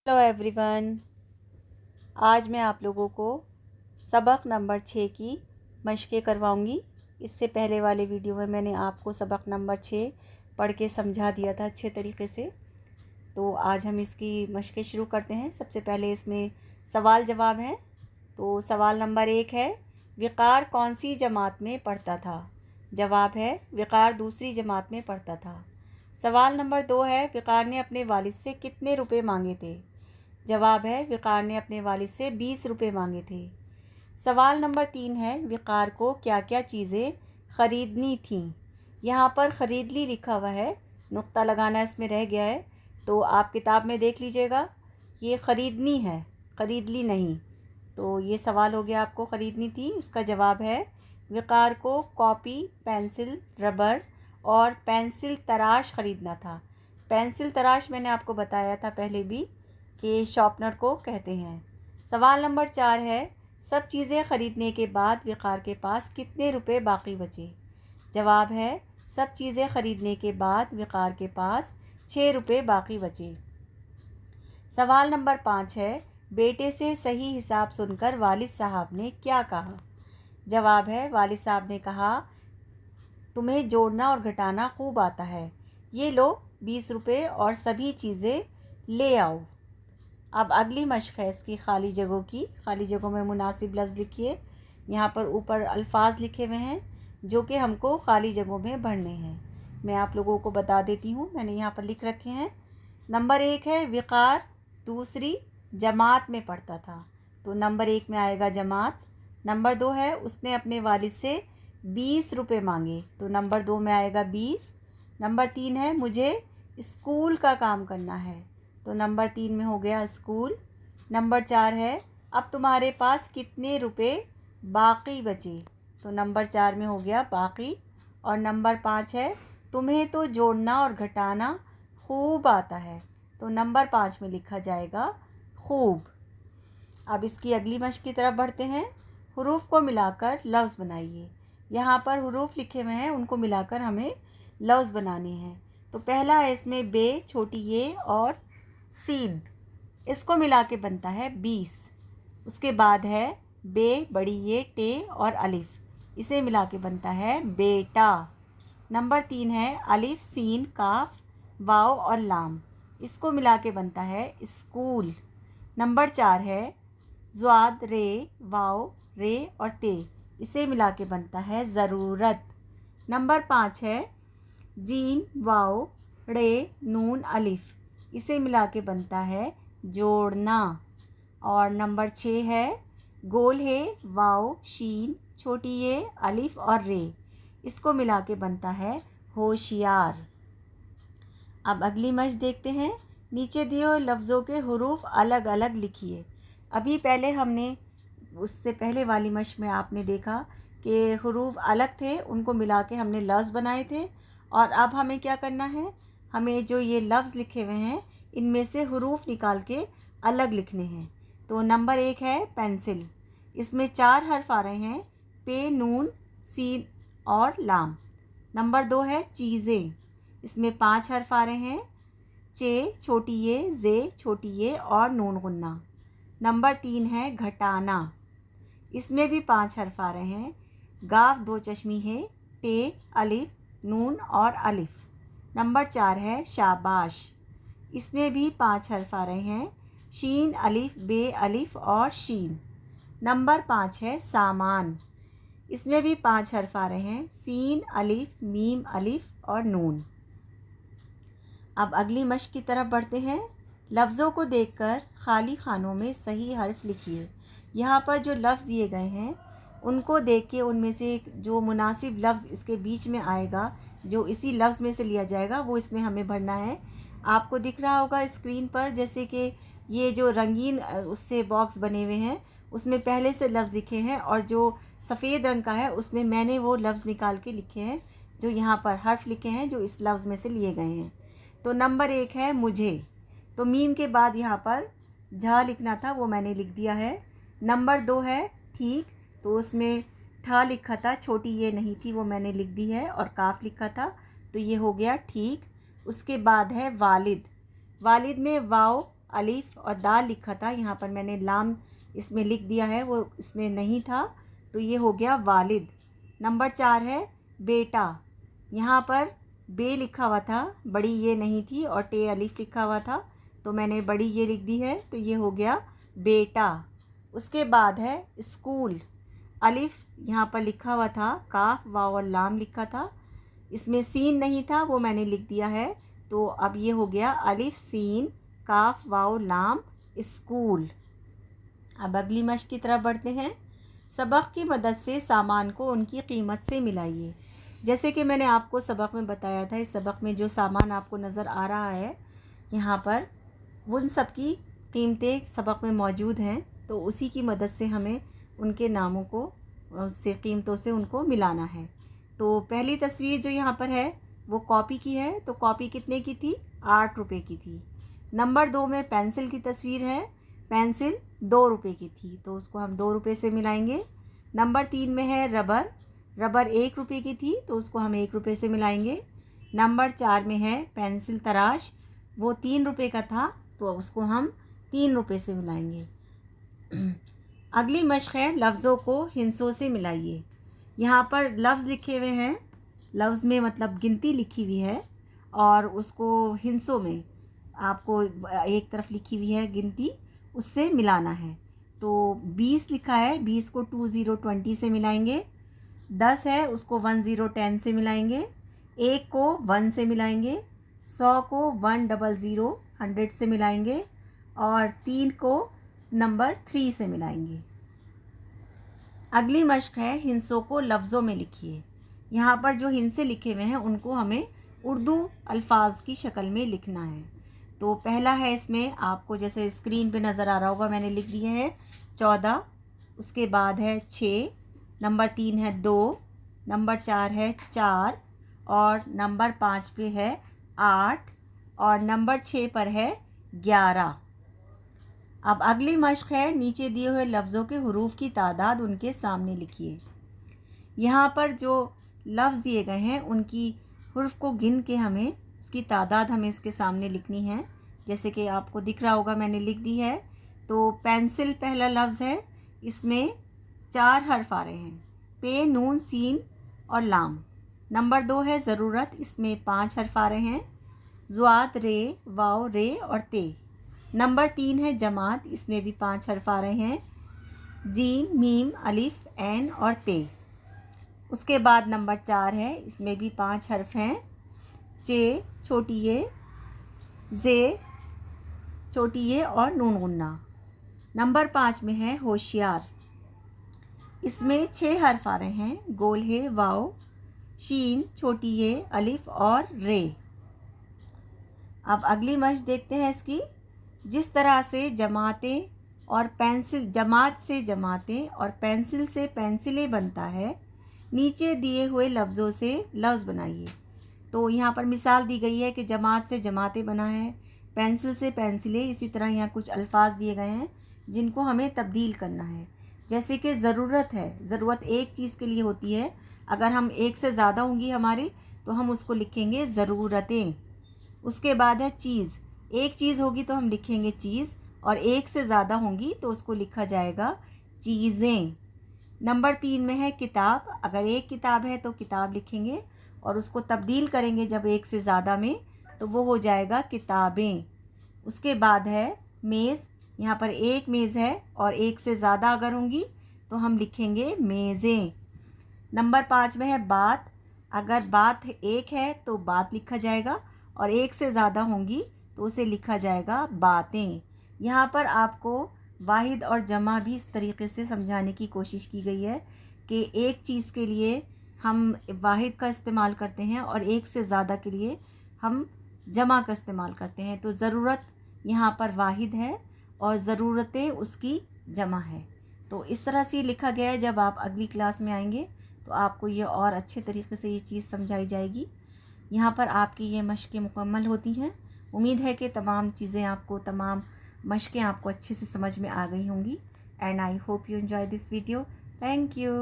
Hello everyone. आज मैं आप लोगों को सबक नंबर 6 की मशक़ें करवाऊंगी। इससे पहले वाले वीडियो में मैंने आपको सबक नंबर 6 पढ़ के समझा दिया था अच्छे तरीके से। तो आज हम इसकी मशक़ें शुरू करते हैं। सबसे पहले इसमें सवाल जवाब हैं। तो सवाल नंबर 1 है, विकार कौन सी जमात में पढ़ता था? जवाब है, विकार दूसरी जमात में पढ़ता था। सवाल नंबर 2 है, विकार ने अपने वालिद से कितने रुपए मांगे थे? जवाब है, विकार ने अपने वालिद से 20 रुपये मांगे थे। सवाल नंबर 3 है, विकार को क्या क्या चीज़ें ख़रीदनी थीं? यहाँ पर ख़रीद ली लिखा हुआ है, नुक्ता लगाना इसमें रह गया है, तो आप किताब में देख लीजिएगा। ये ख़रीदनी है, ख़रीद ली नहीं। तो ये सवाल हो गया, आपको ख़रीदनी थी। उसका जवाब है, विकार को कॉपी, पेंसिल, रबर और पेंसिल तराश ख़रीदना था। पेंसिल तराश मैंने आपको बताया था पहले भी कि शॉर्पनर को कहते हैं। सवाल नंबर 4 है, सब चीज़ें ख़रीदने के बाद विकार के पास कितने रुपए बाकी बचे? जवाब है, सब चीज़ें ख़रीदने के बाद विकार के पास 6 रुपये बाकी बचे। सवाल नंबर 5 है, बेटे से सही हिसाब सुनकर वालिद साहब ने क्या कहा? जवाब है, वालिद साहब ने कहा, तुम्हें जोड़ना और घटाना खूब आता है, ये लो 20 रुपये और सभी चीज़ें ले आओ। अब अगली मशक़ है इसकी खाली जगहों की। खाली जगहों में मुनासिब लफ्ज़ लिखिए। यहाँ पर ऊपर अल्फाज लिखे हुए हैं जो कि हमको खाली जगहों में भरने हैं। मैं आप लोगों को बता देती हूँ, मैंने यहाँ पर लिख रखे हैं। नंबर 1 है, विकार दूसरी जमात में पढ़ता था, तो नंबर 1 में आएगा जमात। नंबर 2 है, उसने अपने वालिद से 20 रुपये मांगे, तो नंबर 2 में आएगा 20। नंबर 3 है, मुझे स्कूल का काम करना है, तो नंबर 3 में हो गया स्कूल। नंबर 4 है, अब तुम्हारे पास कितने रुपए बाकी बचे, तो नंबर 4 में हो गया बाकी। और नंबर 5 है, तुम्हें तो जोड़ना और घटाना खूब आता है, तो नंबर 5 में लिखा जाएगा खूब। अब इसकी अगली मशक़ की तरफ बढ़ते हैं। हुरूफ को मिलाकर लफ्ज़ बनाइए। यहाँ पर हुरूफ लिखे हुए हैं, उनको मिलाकर हमें लफ्ज़ बनाने हैं। तो पहला है इसमें बे, छोटी ये और सीन, इसको मिला के बनता है 20। उसके बाद है बे, बड़ी ये, टे और अलिफ, इसे मिला के बनता है बेटा। नंबर 3 है अलिफ, सीन, काफ, वाव और लाम, इसको मिला के बनता है स्कूल। नंबर 4 है ज़्वाद, रे, वाव, रे और ते, इसे मिला के बनता है ज़रूरत। नंबर 5 है जीम, वाव, रे, नून, अलिफ, इसे मिला के बनता है जोड़ना। और नंबर 6 है गोल है, वाव, शीन, छोटी ये, अलिफ और रे, इसको मिला के बनता है होशियार। अब अगली मशक़ देखते हैं। नीचे दिए हुए लफ्ज़ों के हुरूफ अलग अलग लिखिए। अभी पहले हमने, उससे पहले वाली मशक़ में आपने देखा कि हुरूफ अलग थे, उनको मिला के हमने लफ्ज़ बनाए थे। और अब हमें क्या करना है, हमें जो ये लफ्ज़ लिखे हुए हैं इनमें से हुरूफ निकाल के अलग लिखने हैं। तो नंबर 1 है पेंसिल, इसमें 4 हर्फ आ रहे हैं, पे, नून, सीन और लाम। नंबर 2 है चीज़ें, इसमें 5 हर्फ आ रहे हैं, चे, छोटी ये, जे, छोटी ये और नून गुन्ना। नंबर 3 है घटाना, इसमें भी 5 हर्फ आ रहे हैं, गाफ, 2 चश्मी है, टे, अलिफ, नून और अलिफ। नंबर 4 है शाबाश, इसमें भी 5 हर्फ आ रहे हैं, शीन, अलिफ, बे, अलिफ और शीन। नंबर 5 है सामान, इसमें भी 5 हर्फ आ रहे हैं, सीन, अलिफ, मीम, अलिफ और नून। अब अगली मशक़ की तरफ बढ़ते हैं। लफ्ज़ों को देखकर खाली खानों में सही हर्फ लिखिए। यहाँ पर जो लफ्ज़ दिए गए हैं उनको देख के उनमें से जो मुनासिब लफ्ज़ इसके बीच में आएगा, जो इसी लफ्ज़ में से लिया जाएगा, वो इसमें हमें भरना है। आपको दिख रहा होगा स्क्रीन पर, जैसे कि ये जो रंगीन उससे बॉक्स बने हुए हैं उसमें पहले से लफ्ज़ लिखे हैं, और जो सफ़ेद रंग का है उसमें मैंने वो लफ्ज़ निकाल के लिखे हैं, जो यहाँ पर हर्फ लिखे हैं जो इस लफ्ज़ में से लिए गए हैं। तो नंबर 1 है मुझे, तो मीम के बाद यहाँ पर झा लिखना था, वो मैंने लिख दिया है। नंबर 2 है ठीक, तो उसमें ठा लिखा था, छोटी ये नहीं थी, वो मैंने लिख दी है, और काफ लिखा था, तो ये हो गया ठीक। उसके बाद है वालिद, वालिद में वाव, अलिफ और दाल लिखा था, यहाँ पर मैंने लाम इसमें लिख दिया है, वो इसमें नहीं था, तो ये हो गया वालिद। नंबर 4 है बेटा, यहाँ पर बे लिखा हुआ था, बड़ी ये नहीं थी और टे अलिफ लिखा हुआ था, तो मैंने बड़ी ये लिख दी है, तो ये हो गया बेटा। उसके बाद है स्कूल, अलिफ यहाँ पर लिखा हुआ था, काफ वाव और लाम लिखा था, इसमें सीन नहीं था, वो मैंने लिख दिया है, तो अब ये हो गया अलिफ सीन काफ वाव लाम स्कूल। अब अगली मश्क की तरफ बढ़ते हैं। सबक की मदद से सामान को उनकी कीमत से मिलाइए। जैसे कि मैंने आपको सबक में बताया था, इस सबक में जो सामान आपको नज़र आ रहा है यहाँ पर, उन सब की कीमतें सबक में मौजूद हैं, तो उसी की मदद से हमें उनके नामों को उससे कीमतों से उनको मिलाना है। तो पहली तस्वीर जो यहाँ पर है वो कॉपी की है, तो कॉपी कितने की थी? 8 रुपये की थी। नंबर 2 में पेंसिल की तस्वीर है, पेंसिल 2 रुपये की थी, तो उसको हम 2 रुपये से मिलाएंगे। नंबर 3 में है रबर, रबर 1 रुपये की थी, तो उसको हम 1 रुपये से मिलाएंगे। नंबर 4 में है पेंसिल तराश, वो 3 रुपये का था, तो उसको हम 3 रुपये से मिलाएंगे। अगली मश्क है लफ्ज़ों को हिंसों से मिलाइए। यहाँ पर लफ्ज़ लिखे हुए हैं, लफ्ज़ में मतलब गिनती लिखी हुई है, और उसको हिंसों में आपको एक तरफ लिखी हुई है गिनती, उससे मिलाना है। तो 20 लिखा है, 20 को 20 से मिलाएंगे। 10 है, उसको 10 से मिलाएंगे। 1 को 1 से मिलाएंगे। 100 को 100 से मिलाएंगे, और 3 को नंबर 3 से मिलाएंगे। अगली मश्क है हिंसों को लफ्ज़ों में लिखिए। यहाँ पर जो हिंसे लिखे हुए हैं उनको हमें उर्दू अल्फाज की शक्ल में लिखना है। तो पहला है, इसमें आपको जैसे स्क्रीन पे नज़र आ रहा होगा, मैंने लिख दिए हैं 14, उसके बाद है 6, नंबर 3 है 2, नंबर 4 है 4, और नंबर 5 पे है 8, और नंबर 6 पर है 11। अब अगली मश्क है नीचे दिए हुए लफ्ज़ों के हुरूफ की तादाद उनके सामने लिखिए। यहाँ पर जो लफ्ज़ दिए गए हैं उनकी हुरूफ को गिन के हमें उसकी तादाद हमें इसके सामने लिखनी है। जैसे कि आपको दिख रहा होगा, मैंने लिख दी है। तो पेंसिल पहला लफ्ज़ है, इसमें 4 हर्फ आ रहे हैं, पे नून सीन और लाम। नंबर 2 है ज़रूरत, इसमें 5 हर्फ आ रहे हैं, ज़ुआद रे वाव रे और ते। नंबर 3 है जमात, इसमें भी 5 हर्फ आ रहे हैं, जीम मीम अलिफ एन और ते। उसके बाद नंबर 4 है, इसमें भी 5 हर्फ हैं, चे छोटी ये, जे छोटी ये और नून गुन्ना। नंबर 5 में है होशियार, इसमें 6 हर्फ आ रहे हैं, गोल है वाव शीन छोटी ये अलिफ और रे। अब अगली मश्क देखते हैं इसकी। जिस तरह से जमातें और पेंसिल, जमात से जमातें और पेंसिल से पेंसिलें बनता है, नीचे दिए हुए लफ्ज़ों से लफ्ज़ बनाइए। तो यहाँ पर मिसाल दी गई है कि जमात से जमातें बना है, पेंसिल से पेंसिलें, इसी तरह यहाँ कुछ अल्फाज दिए गए हैं जिनको हमें तब्दील करना है। जैसे कि ज़रूरत है, ज़रूरत एक चीज़ के लिए होती है, अगर हम एक से ज़्यादा होंगी हमारी तो हम उसको लिखेंगे ज़रूरतें। उसके बाद है चीज़, एक चीज़ होगी तो हम लिखेंगे चीज़, और एक से ज़्यादा होंगी तो उसको लिखा जाएगा चीज़ें। नंबर 3 में है किताब, अगर एक किताब है तो किताब लिखेंगे, और उसको तब्दील करेंगे जब एक से ज़्यादा में तो वो हो जाएगा किताबें। उसके बाद है मेज़, यहाँ पर एक मेज़ है और एक से ज़्यादा अगर होंगी तो हम लिखेंगे मेज़ें। नंबर 5 में है बात, अगर बात एक है तो बात लिखा जाएगा, और एक से ज़्यादा होंगी तो उसे लिखा जाएगा बातें। यहाँ पर आपको वाहिद और जमा भी इस तरीके से समझाने की कोशिश की गई है कि एक चीज़ के लिए हम वाहिद का इस्तेमाल करते हैं और एक से ज़्यादा के लिए हम जमा का इस्तेमाल करते हैं। तो ज़रूरत यहाँ पर वाहिद है और ज़रूरतें उसकी जमा है। तो इस तरह से लिखा गया है। जब आप अगली क्लास में आएंगे तो आपको ये और अच्छे तरीके से ये चीज़ समझाई जाएगी। यहाँ पर आपकी ये मशक़ें मुकम्मल होती हैं। उम्मीद है कि तमाम चीज़ें आपको, तमाम मशक़ें आपको अच्छे से समझ में आ गई होंगी। And I hope you enjoy this video. Thank you.